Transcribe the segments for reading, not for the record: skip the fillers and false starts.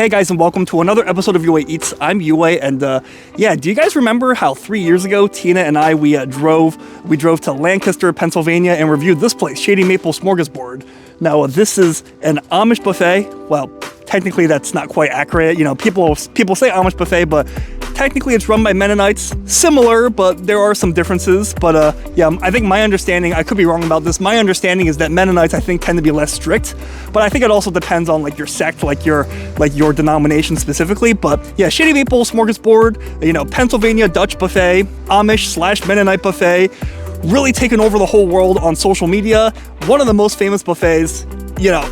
Hey guys, and welcome to another episode of Yue Eats. I'm Yue, and yeah, do you guys remember how 3 years ago Tina and I drove to Lancaster, Pennsylvania, and reviewed this place, Shady Maple Smorgasbord? Now this is an Amish buffet. Well, technically that's not quite accurate. You know, people say Amish buffet, but technically it's run by Mennonites. Similar, but there are some differences. But yeah, I think my understanding, I could be wrong about this, my understanding is that Mennonites, I think, tend to be less strict. But I think it also depends on like your sect, like your denomination specifically. But yeah, Shady Maple Smorgasbord, you know, Pennsylvania Dutch buffet, Amish/Mennonite buffet, really taken over the whole world on social media. One of the most famous buffets, you know,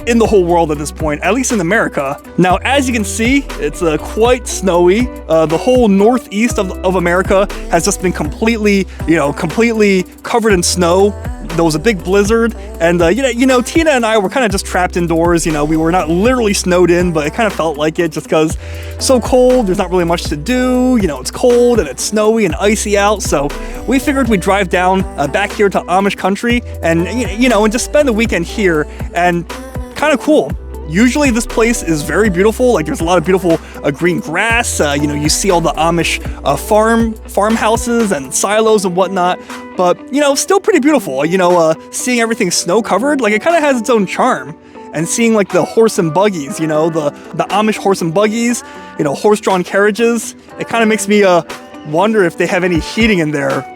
in the whole world at this point, at least in America. Now, as you can see, it's quite snowy. The whole northeast of America has just been completely covered in snow. There was a big blizzard, and you know, Tina and I were kind of just trapped indoors. You know, we were not literally snowed in, but it kind of felt like it, just because so cold. There's not really much to do. You know, it's cold and it's snowy and icy out. So we figured we'd drive down back here to Amish country, and you know, and just spend the weekend here. And kind of cool. Usually this place is very beautiful. Like, there's a lot of beautiful green grass. You know, you see all the Amish farmhouses and silos and whatnot. But, you know, still pretty beautiful. You know, seeing everything snow covered, like, it kind of has its own charm. And seeing like the horse and buggies, you know, the Amish horse and buggies, you know, horse-drawn carriages. It kind of makes me wonder if they have any heating in there.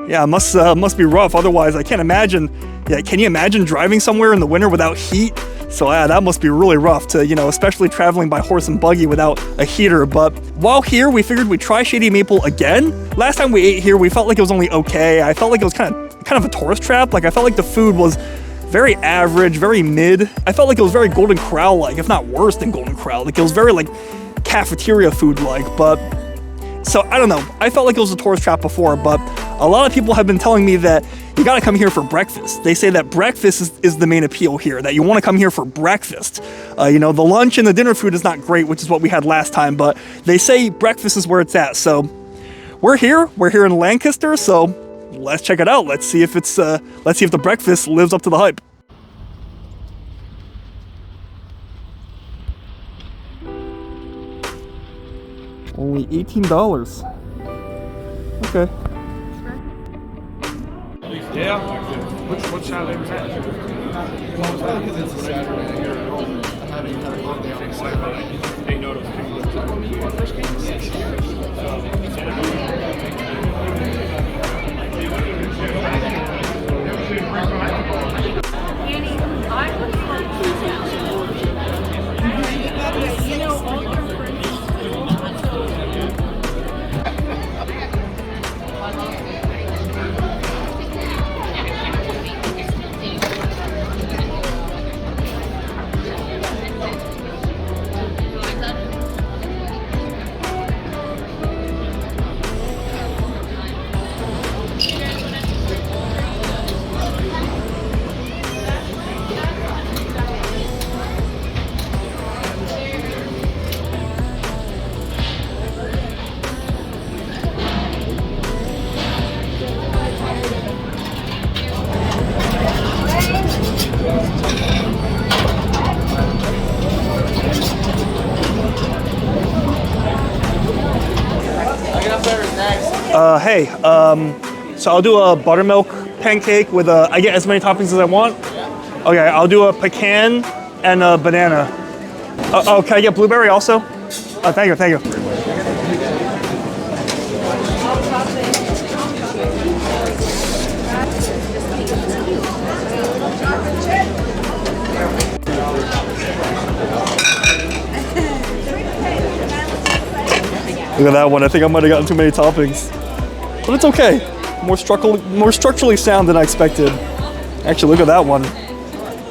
Yeah, it must be rough. Otherwise, I can't imagine. Yeah, can you imagine driving somewhere in the winter without heat? So yeah, that must be really rough to, you know, especially traveling by horse and buggy without a heater. But while here, we figured we'd try Shady Maple again. Last time we ate here, we felt like it was only okay. I felt like it was kind of a tourist trap. Like, I felt like the food was very average, very mid. I felt like it was very Golden Corral-like, if not worse than Golden Corral. Like, it was very like cafeteria food-like. But so I don't know. I felt like it was a tourist trap before, but a lot of people have been telling me that you gotta come here for breakfast. They say that breakfast is the main appeal here, that you wanna come here for breakfast. You know, the lunch and the dinner food is not great, which is what we had last time, but they say breakfast is where it's at. So we're here in Lancaster, so let's check it out. Let's see if the breakfast lives up to the hype. Only $18. Okay. Yeah. What chalet was that? Hey, so I'll do a buttermilk pancake with I get as many toppings as I want? Okay, I'll do a pecan and a banana. Oh, can I get blueberry also? Oh, thank you. Look at that one. I think I might have gotten too many toppings. But it's okay. More structurally sound than I expected. Actually, look at that one.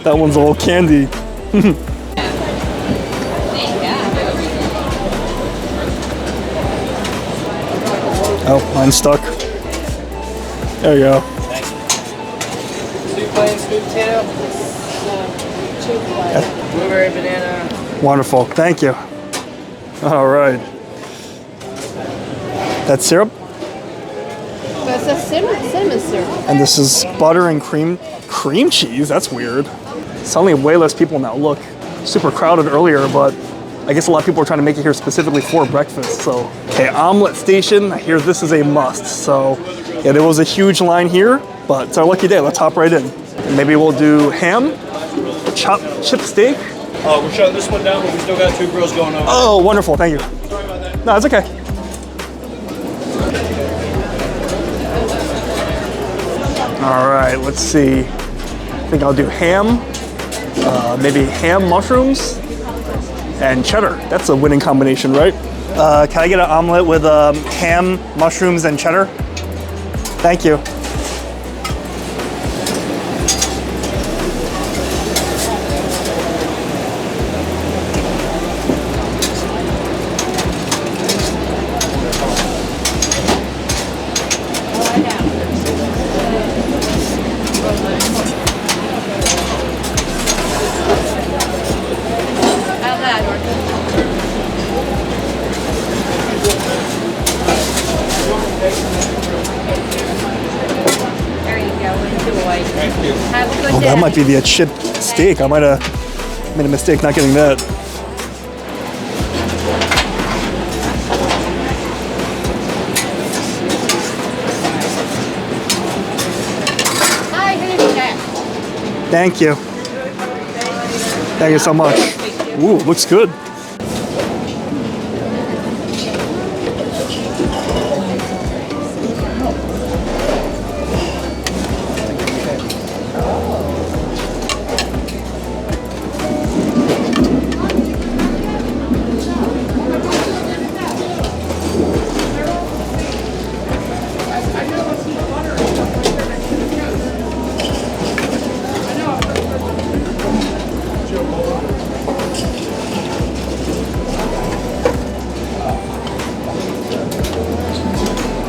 That one's all candy. Oh, mine's stuck. There you go. Sweet plain, sweet potato, blueberry, banana. Wonderful. Thank you. All right. That's syrup? That's a cinnamon syrup. And this is butter and cream cheese. That's weird. Suddenly way less people now. Look, super crowded earlier, but I guess a lot of people are trying to make it here specifically for breakfast. So, okay, omelet station. I hear this is a must. So, yeah, there was a huge line here, but it's our lucky day. Let's hop right in. Maybe we'll do ham, chopped chip steak. We're shutting this one down, but we still got 2 grills going on. Oh, wonderful. Thank you. Sorry about that. No, it's okay. All right, let's see. I think I'll do ham, maybe ham, mushrooms, and cheddar. That's a winning combination, right? Can I get an omelet with ham, mushrooms, and cheddar? Thank you. Oh, that might be the chip steak. I might have made a mistake not getting that. Thank you. Thank you so much. Ooh, looks good.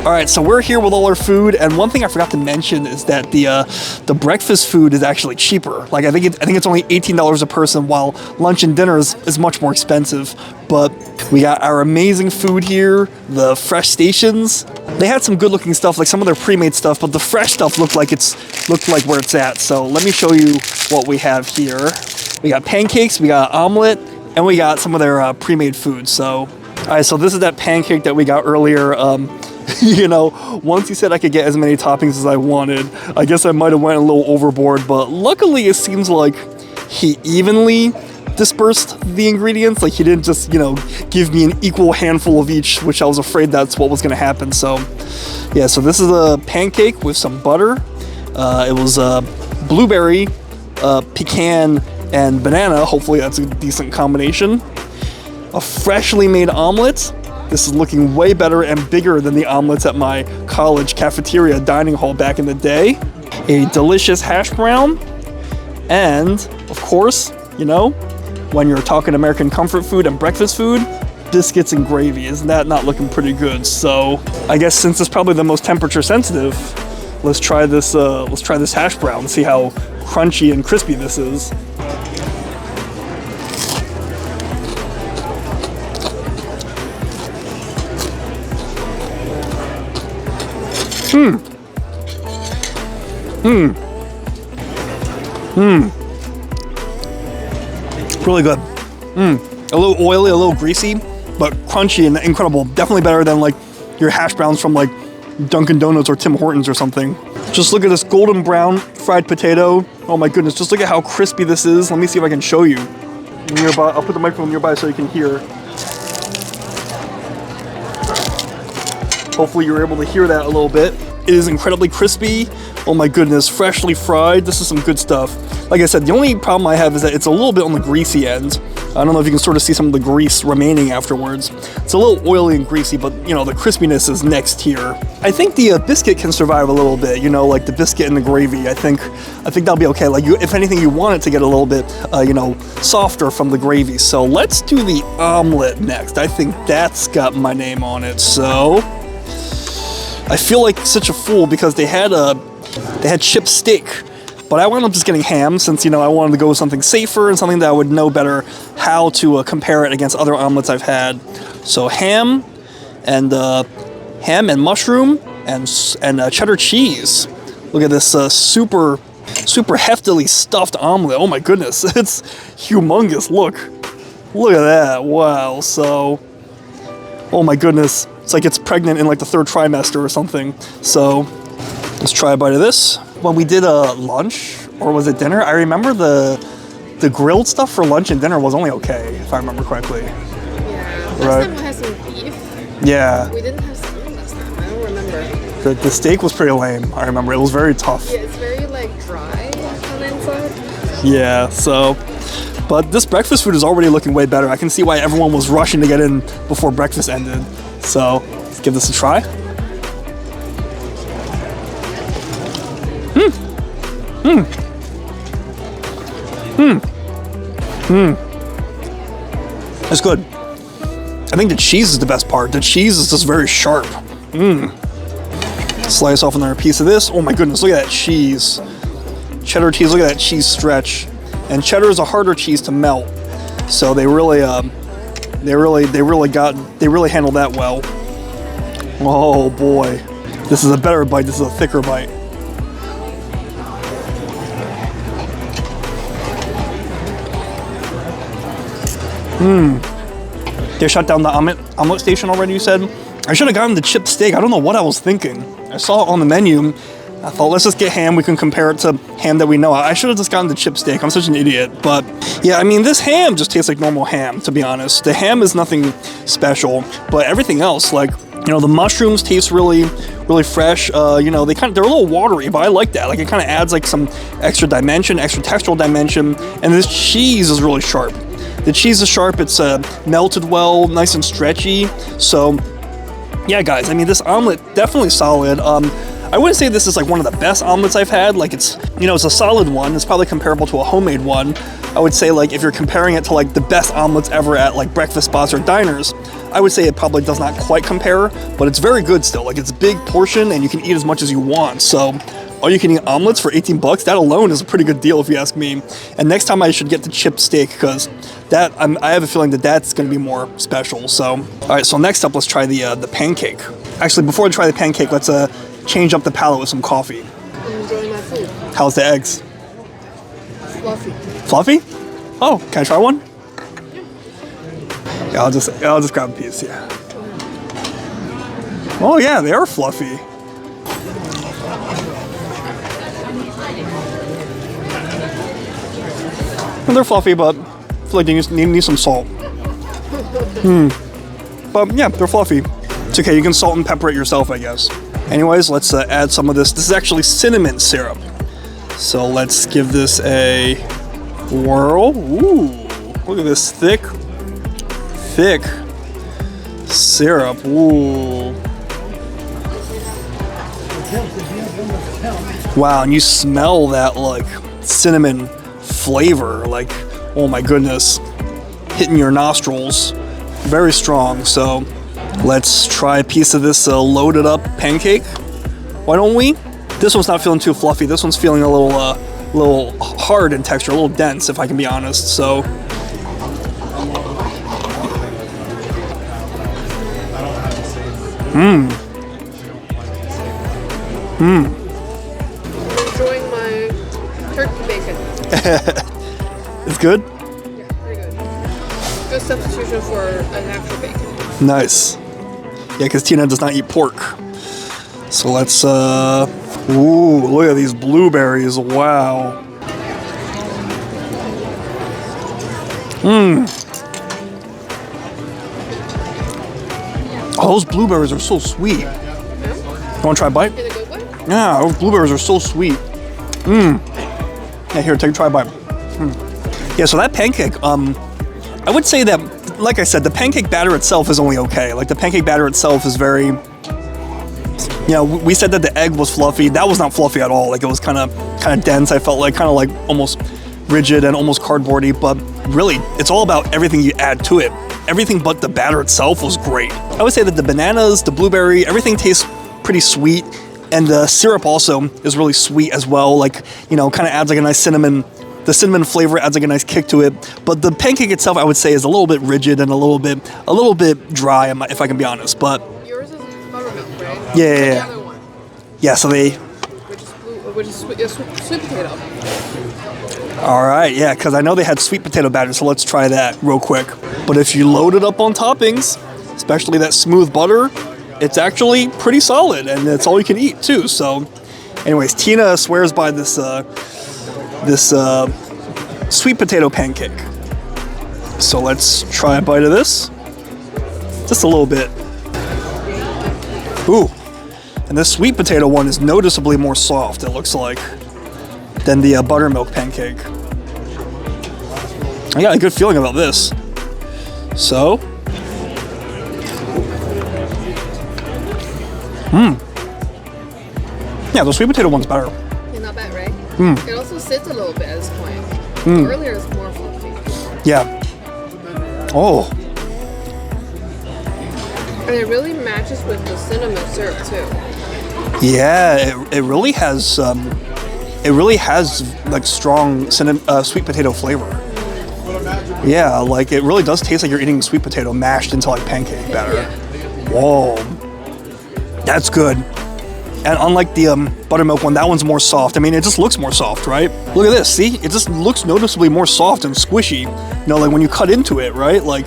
All right, so we're here with all our food, and one thing I forgot to mention is that the breakfast food is actually cheaper. Like I think it's only $18 a person, while lunch and dinner is much more expensive. But we got our amazing food here, the fresh stations. They had some good-looking stuff, like some of their pre-made stuff, but the fresh stuff looked like where it's at. So let me show you what we have here. We got pancakes, we got omelet, and we got some of their pre-made food. So, all right, so this is that pancake that we got earlier. You know, once he said I could get as many toppings as I wanted, I guess I might have went a little overboard, but luckily it seems like he evenly dispersed the ingredients. Like he didn't just, you know, give me an equal handful of each, which I was afraid that's what was going to happen. So, yeah, so this is a pancake with some butter. It was blueberry, pecan, and banana. Hopefully that's a decent combination. A freshly made omelet. This is looking way better and bigger than the omelets at my college cafeteria dining hall back in the day. A delicious hash brown. And, of course, you know, when you're talking American comfort food and breakfast food, biscuits and gravy. Isn't that not looking pretty good? So, I guess since it's probably the most temperature sensitive, let's try this hash brown and see how crunchy and crispy this is. Really good. A little oily, a little greasy, but crunchy and incredible. Definitely better than like your hash browns from like Dunkin' Donuts or Tim Hortons or something. Just look at this golden brown fried potato. Oh my goodness, just look at how crispy this is. Let me see if I can show you. Nearby, I'll put the microphone nearby so you can hear. Hopefully you're able to hear that a little bit. It is incredibly crispy. Oh my goodness, freshly fried. This is some good stuff. Like I said, the only problem I have is that it's a little bit on the greasy end. I don't know if you can sort of see some of the grease remaining afterwards. It's a little oily and greasy, but you know, the crispiness is next here. I think the biscuit can survive a little bit, you know, like the biscuit and the gravy. I think that'll be okay. Like if anything, you want it to get a little bit, you know, softer from the gravy. So let's do the omelet next. I think that's got my name on it. So I feel like such a fool because they had chip steak, but I wound up just getting ham since, you know, I wanted to go with something safer and something that I would know better how to compare it against other omelets I've had. So ham and mushroom and cheddar cheese. Look at this super heftily stuffed omelet. Oh my goodness, it's humongous. Look. Look at that. Wow. So, oh my goodness. It's like it's pregnant in like the 3rd trimester or something. So, let's try a bite of this. When we did a lunch, or was it dinner? I remember the grilled stuff for lunch and dinner was only okay, if I remember correctly. Yeah. Last Right. time we had some beef. Yeah. We didn't have salmon last time. I don't remember. The steak was pretty lame. I remember it was very tough. Yeah, it's very like dry on the inside. Yeah. So, but this breakfast food is already looking way better. I can see why everyone was rushing to get in before breakfast ended. So let's give this a try. It's good. I think the cheese is the best part. The cheese is just very sharp. Slice off another piece of this. Oh my goodness, look at that cheese. Cheddar cheese, look at that cheese stretch. And cheddar is a harder cheese to melt. So they really handled that well. Oh boy. This is a better bite, this is a thicker bite. They shut down the omelet station already, you said? I should have gotten the chip steak. I don't know what I was thinking. I saw it on the menu. I thought, let's just get ham. We can compare it to ham that we know. I should have just gotten the chip steak. I'm such an idiot. But yeah, I mean, this ham just tastes like normal ham, to be honest. The ham is nothing special, but everything else, like, you know, the mushrooms taste really fresh. You know, they're a little watery, but I like that. Like, it kind of adds like some extra dimension, extra textural dimension. And this cheese is really sharp. The cheese is sharp. It's melted well, nice and stretchy. So yeah, guys, I mean, this omelet, definitely solid. I wouldn't say this is like one of the best omelets I've had. Like, it's, you know, it's a solid one. It's probably comparable to a homemade one. I would say, like, if you're comparing it to like the best omelets ever at like breakfast spots or diners, I would say it probably does not quite compare, but it's very good still. Like, it's a big portion and you can eat as much as you want. So all you can eat omelets for 18 bucks, that alone is a pretty good deal if you ask me. And next time I should get the chip steak, because that, I have a feeling that that's going to be more special. So, all right, so next up, let's try the pancake. Actually, before we try the pancake, let's change up the palate with some coffee. I'm enjoying my food. How's the eggs? Fluffy. Fluffy? Oh, can I try one? Yeah, I'll just grab a piece, yeah. Oh yeah, they are fluffy. And they're fluffy, but I feel like they need some salt. But yeah, they're fluffy. It's okay, you can salt and pepper it yourself, I guess. Anyways, let's add some of this. This is actually cinnamon syrup. So let's give this a whirl. Ooh, look at this thick syrup. Ooh. Wow, and you smell that like cinnamon flavor, like, oh my goodness, hitting your nostrils. Very strong. So let's try a piece of this loaded up pancake. Why don't we? This one's not feeling too fluffy. This one's feeling a little hard in texture, a little dense, if I can be honest. So I'm enjoying my turkey bacon. it's good. Yeah, pretty good. Good substitution for an actual bacon. Nice. Yeah, because Tina does not eat pork. So let's, ooh, look at these blueberries. Wow. Oh, those blueberries are so sweet. You want to try a bite? In a good way? Yeah, those blueberries are so sweet. Yeah, here, take a try a bite. Yeah, so that pancake, I would say that, like I said, the pancake batter itself is only okay. Like, the pancake batter itself is very, you know, we said that the egg was fluffy. That was not fluffy at all. Like, it was kind of dense. I felt like kind of like almost rigid and almost cardboardy. But really, it's all about everything you add to it. Everything but the batter itself was great. I would say that the bananas, the blueberry, everything tastes pretty sweet. And the syrup also is really sweet as well. Like, you know, kind of adds like a nice cinnamon. The cinnamon flavor adds like a nice kick to it. But the pancake itself, I would say, is a little bit rigid and a little bit dry, if I can be honest. But Yours is buttermilk, right? Yeah. The other one, yeah, so they, which is sweet potato. All right, yeah, because I know they had sweet potato batter, so let's try that real quick. But if you load it up on toppings, especially that smooth butter, it's actually pretty solid, and it's all you can eat too. So, anyways, Tina swears by this sweet potato pancake. So let's try a bite of this. Just a little bit. Ooh, and this sweet potato one is noticeably more soft, it looks like, than the buttermilk pancake. I got a good feeling about this. So, yeah, the sweet potato one's better. Yeah, not bad, right? It also sits a little bit at this point. Earlier it's more fluffy. Yeah. Oh, And it really matches with the cinnamon syrup too. yeah. It really has. It really has like strong sweet potato flavor. Yeah, like it really does taste like you're eating sweet potato mashed into like pancake batter. Whoa, that's good. And unlike the buttermilk one, that one's more soft. I mean, it just looks more soft, right? Look at this, see? It just looks noticeably more soft and squishy. You know, like when you cut into it, right? Like,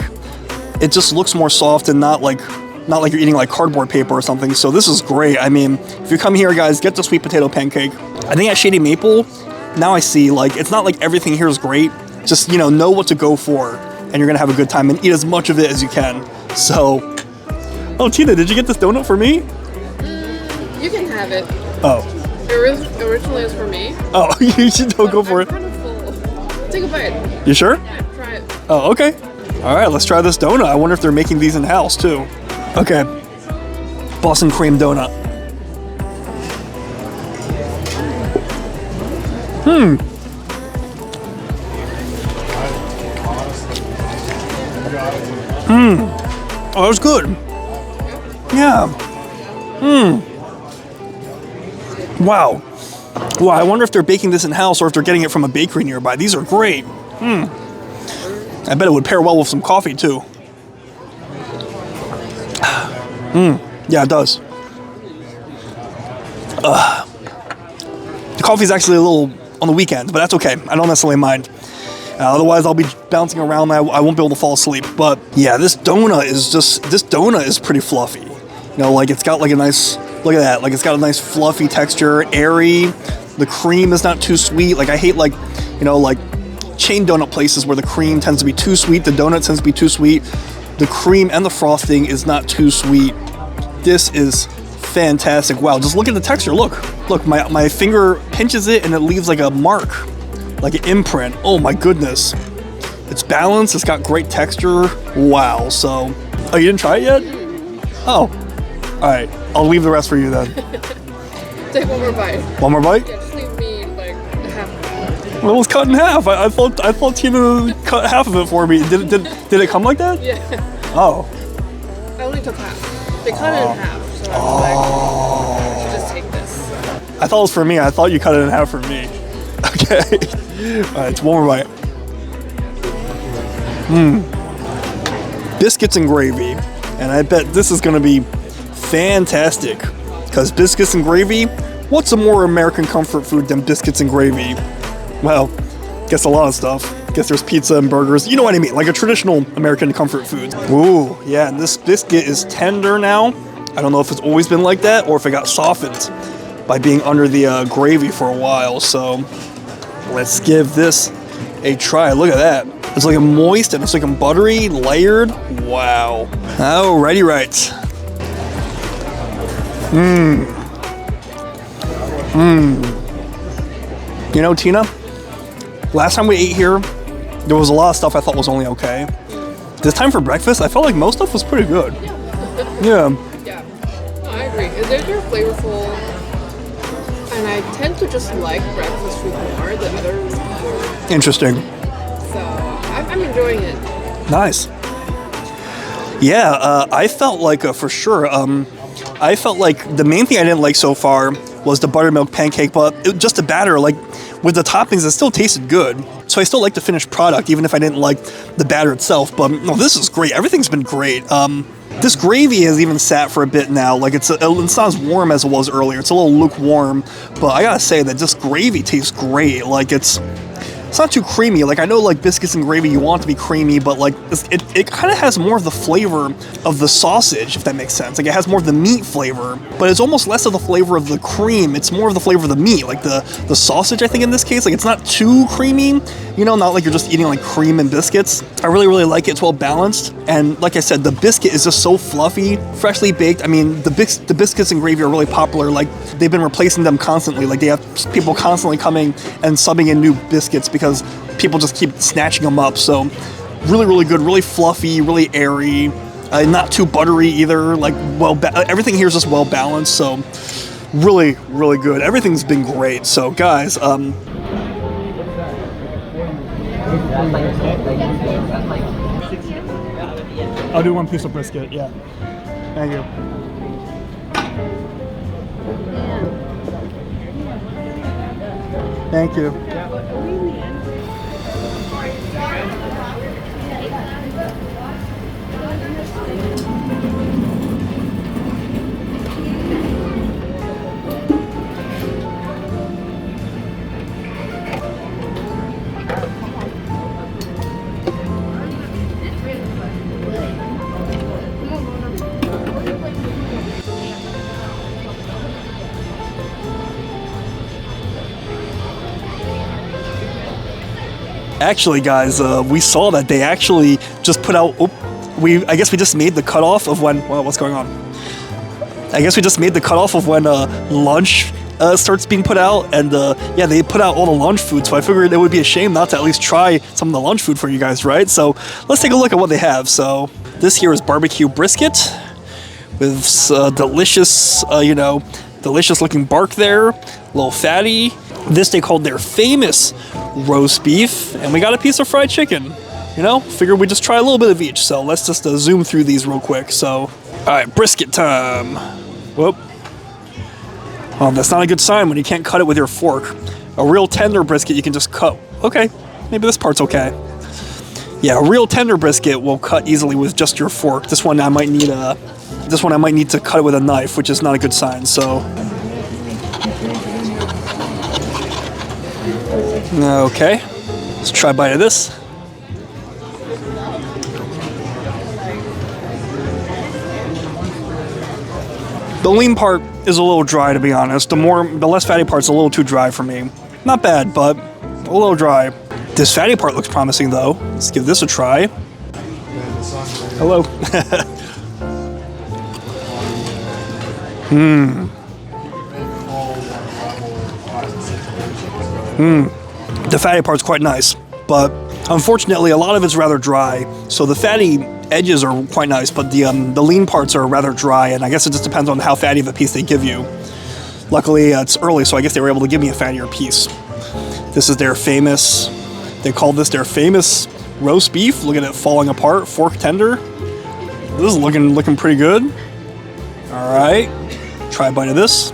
it just looks more soft and not like you're eating like cardboard paper or something. So this is great. I mean, if you come here, guys, get the sweet potato pancake. I think at Shady Maple, now I see, like, it's not like everything here is great. Just, you know what to go for, and you're gonna have a good time and eat as much of it as you can. So, oh, Tina, did you get this donut for me? You can have it. Oh. Originally it was for me. Oh, you should go for it. I'm kind of full. Take a bite. You sure? Yeah, try it. Oh, okay. All right, let's try this donut. I wonder if they're making these in-house, too. Okay. Boston cream donut. Oh, that was good. Yeah. Wow. Wow, I wonder if they're baking this in-house or if they're getting it from a bakery nearby. These are great. I bet it would pair well with some coffee, too. Yeah, it does. The coffee's actually a little on the weekends, but that's okay. I don't necessarily mind. Otherwise, I'll be bouncing around. I won't be able to fall asleep. But yeah, this donut is pretty fluffy. You know, like it's got like a nice, look at that. Like it's got a nice fluffy texture, airy. The cream is not too sweet. Like I hate like, you know, like chain donut places where the cream tends to be too sweet. The donut tends to be too sweet. The cream and the frosting is not too sweet. This is fantastic. Wow, just look at the texture. Look, my finger pinches it and it leaves like a mark. Like an imprint. Oh my goodness. It's balanced, it's got great texture. Wow, so. Oh, you didn't try it yet? Oh. Alright, I'll leave the rest for you then. Take one more bite. One more bite? Yeah, just leave me like half. Well, it was cut in half. I thought Tina cut half of it for me. Did it come like that? Yeah. Oh. I only took half. They cut it in half, so I was like, I should just take this. I thought it was for me. I thought you cut it in half for me. Okay. Alright, it's one more bite. Biscuits and gravy. And I bet this is gonna be fantastic. Because biscuits and gravy, what's a more American comfort food than biscuits and gravy? Well, guess a lot of stuff. Guess there's pizza and burgers. You know what I mean, like a traditional American comfort food. Ooh, yeah, and this biscuit is tender now. I don't know if it's always been like that or if it got softened by being under the gravy for a while. So let's give this a try. Look at that. It's like a moist and it's like a buttery, layered. Wow. Alrighty, right. You know, Tina, last time we ate here, there was a lot of stuff I thought was only okay. This time for breakfast, I felt like most stuff was pretty good. Yeah. Yeah, I agree. They're flavorful, and I tend to just like breakfast food more than others. Interesting. So I'm enjoying it. Nice. Yeah, I felt like for sure. I felt like the main thing I didn't like so far was the buttermilk pancake, but just the batter, like with the toppings, it still tasted good. So I still like the finished product, even if I didn't like the batter itself. But no, this is great. Everything's been great. This gravy has even sat for a bit now. Like it's not as warm as it was earlier. It's a little lukewarm, but I gotta say that this gravy tastes great. Like it's it's not too creamy. Like I know like biscuits and gravy, you want it to be creamy, but like it kind of has more of the flavor of the sausage, if that makes sense. Like it has more of the meat flavor, but it's almost less of the flavor of the cream. It's more of the flavor of the meat, like the sausage, I think in this case. Like it's not too creamy, you know, not like you're just eating like cream and biscuits. I really like it. It's well balanced. And like I said, the biscuit is just so fluffy, freshly baked. I mean, the biscuits and gravy are really popular. Like they've been replacing them constantly. Like they have people constantly coming and subbing in new biscuits because people just keep snatching them up. So really good, really fluffy, really airy, not too buttery either. Like everything here is just well balanced. So really good. Everything's been great. So guys, I'll do one piece of brisket, yeah. Thank you. Thank you. Actually, guys, we saw that they actually just put out. I guess we just made the cutoff of when. Well, what's going on? I guess we just made the cutoff of when lunch starts being put out, and yeah, they put out all the lunch food. So I figured it would be a shame not to at least try some of the lunch food for you guys, right? So let's take a look at what they have. So this here is barbecue brisket with delicious, delicious looking bark there, a little fatty. This they called their famous roast beef, and we got a piece of fried chicken. You know, figured we'd just try a little bit of each. So let's just zoom through these real quick. So, all right, brisket time. Whoop. Well, that's not a good sign when you can't cut it with your fork. A real tender brisket you can just cut. Okay, maybe this part's okay. Yeah, a real tender brisket will cut easily with just your fork. This one I might need to cut it with a knife, which is not a good sign. So. Okay, let's try a bite of this. The lean part is a little dry, to be honest. The less fatty part's a little too dry for me. Not bad, but a little dry. This fatty part looks promising, though. Let's give this a try. Hello. The fatty part's quite nice, but unfortunately a lot of it's rather dry. So the fatty edges are quite nice, but the lean parts are rather dry, and I guess it just depends on how fatty of a piece they give you. Luckily it's early, so I guess they were able to give me a fattier piece. This is their famous, they called this their famous roast beef. Look at it falling apart, fork tender. This is looking pretty good. All right, try a bite of this.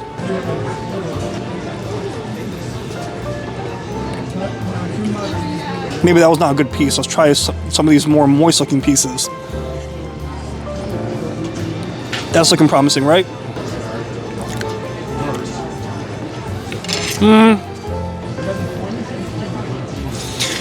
Maybe that was not a good piece. Let's try some of these more moist looking pieces. That's looking promising, right?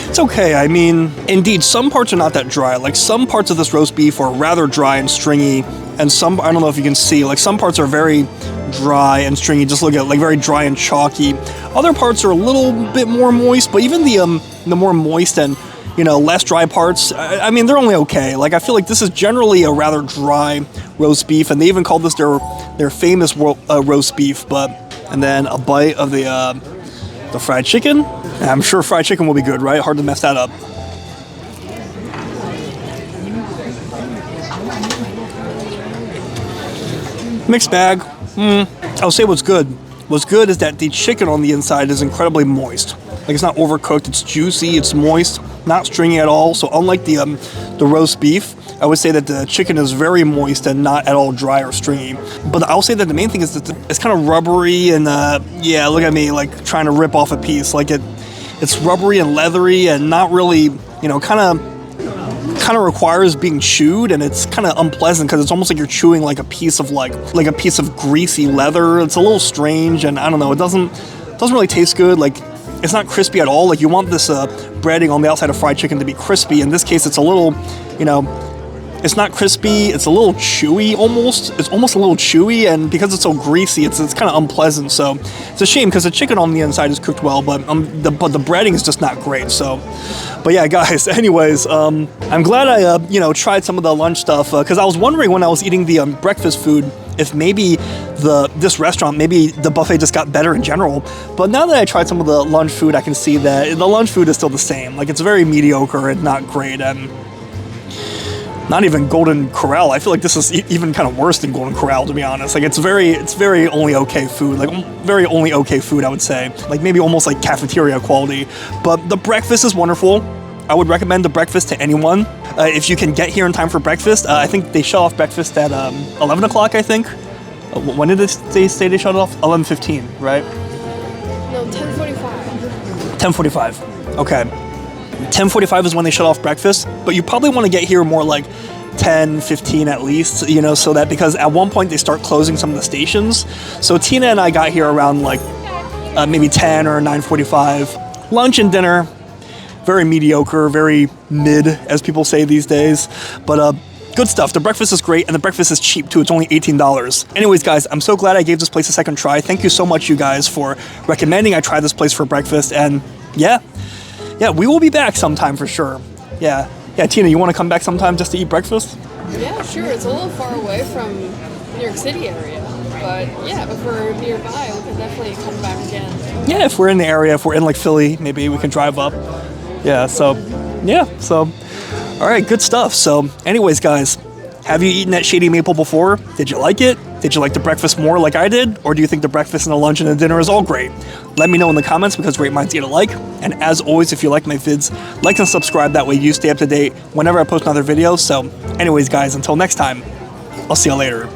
It's okay. I mean, indeed, some parts are not that dry. Like some parts of this roast beef are rather dry and stringy, and some, I don't know if you can see, like some parts are very dry and stringy. Just look at like very dry and chalky. Other parts are a little bit more moist, but even the more moist and less dry parts, I mean, they're only okay. Like I feel like this is generally a rather dry roast beef, and they even called this their famous roast beef. And then a bite of the fried chicken. And I'm sure fried chicken will be good, right? Hard to mess that up. Mixed bag. I'll say what's good. What's good is that the chicken on the inside is incredibly moist. Like it's not overcooked, it's juicy, it's moist, not stringy at all. So unlike the roast beef, I would say that the chicken is very moist and not at all dry or stringy. But I'll say that the main thing is that it's kind of rubbery and yeah, look at me like trying to rip off a piece. Like it's rubbery and leathery and not really, kind of requires being chewed, and it's kind of unpleasant because it's almost like you're chewing like a piece of like a piece of greasy leather. It's a little strange, and I don't know, it doesn't really taste good. Like it's not crispy at all. Like you want this breading on the outside of fried chicken to be crispy. In this case, it's a little, you know, it's not crispy. It's a little chewy almost. It's almost a little chewy, and because it's so greasy, it's kind of unpleasant. So it's a shame because the chicken on the inside is cooked well, but the breading is just not great. So, but yeah, guys. Anyways, I'm glad I you know, tried some of the lunch stuff because I was wondering when I was eating the breakfast food if maybe this restaurant, maybe the buffet just got better in general. But now that I tried some of the lunch food, I can see that the lunch food is still the same. Like it's very mediocre and not great, and not even Golden Corral. I feel like this is even kind of worse than Golden Corral, to be honest. Like it's very only okay food. Like very only okay food, I would say. Like maybe almost like cafeteria quality. But the breakfast is wonderful. I would recommend the breakfast to anyone. If you can get here in time for breakfast, I think they shut off breakfast at 11 o'clock, I think. When did they say they shut it off? 11:15, right? No, 10:45. 10:45. Okay. 10:45 is when they shut off breakfast, but you probably want to get here more like 10:15 at least, you know, so that because at one point they start closing some of the stations. So Tina and I got here around like maybe 10 or 9:45. Lunch and dinner, very mediocre, very mid, as people say these days, but good stuff. The breakfast is great, and the breakfast is cheap too. It's only $18. Anyways, guys, I'm so glad I gave this place a second try. Thank you so much, you guys, for recommending I try this place for breakfast, and yeah, we will be back sometime for sure. Yeah, Tina, you want to come back sometime just to eat breakfast? Yeah, sure. It's a little far away from New York City area, but yeah, if we're nearby, we can definitely come back again. Yeah, if we're in the area, if we're in like Philly, maybe we can drive up. Yeah, so, all right, good stuff. So, anyways, guys, have you eaten at Shady Maple before? Did you like it? Did you like the breakfast more like I did? Or do you think the breakfast and the lunch and the dinner is all great? Let me know in the comments because great minds eat alike. And as always, if you like my vids, like and subscribe. That way you stay up to date whenever I post another video. So anyways, guys, until next time, I'll see you later.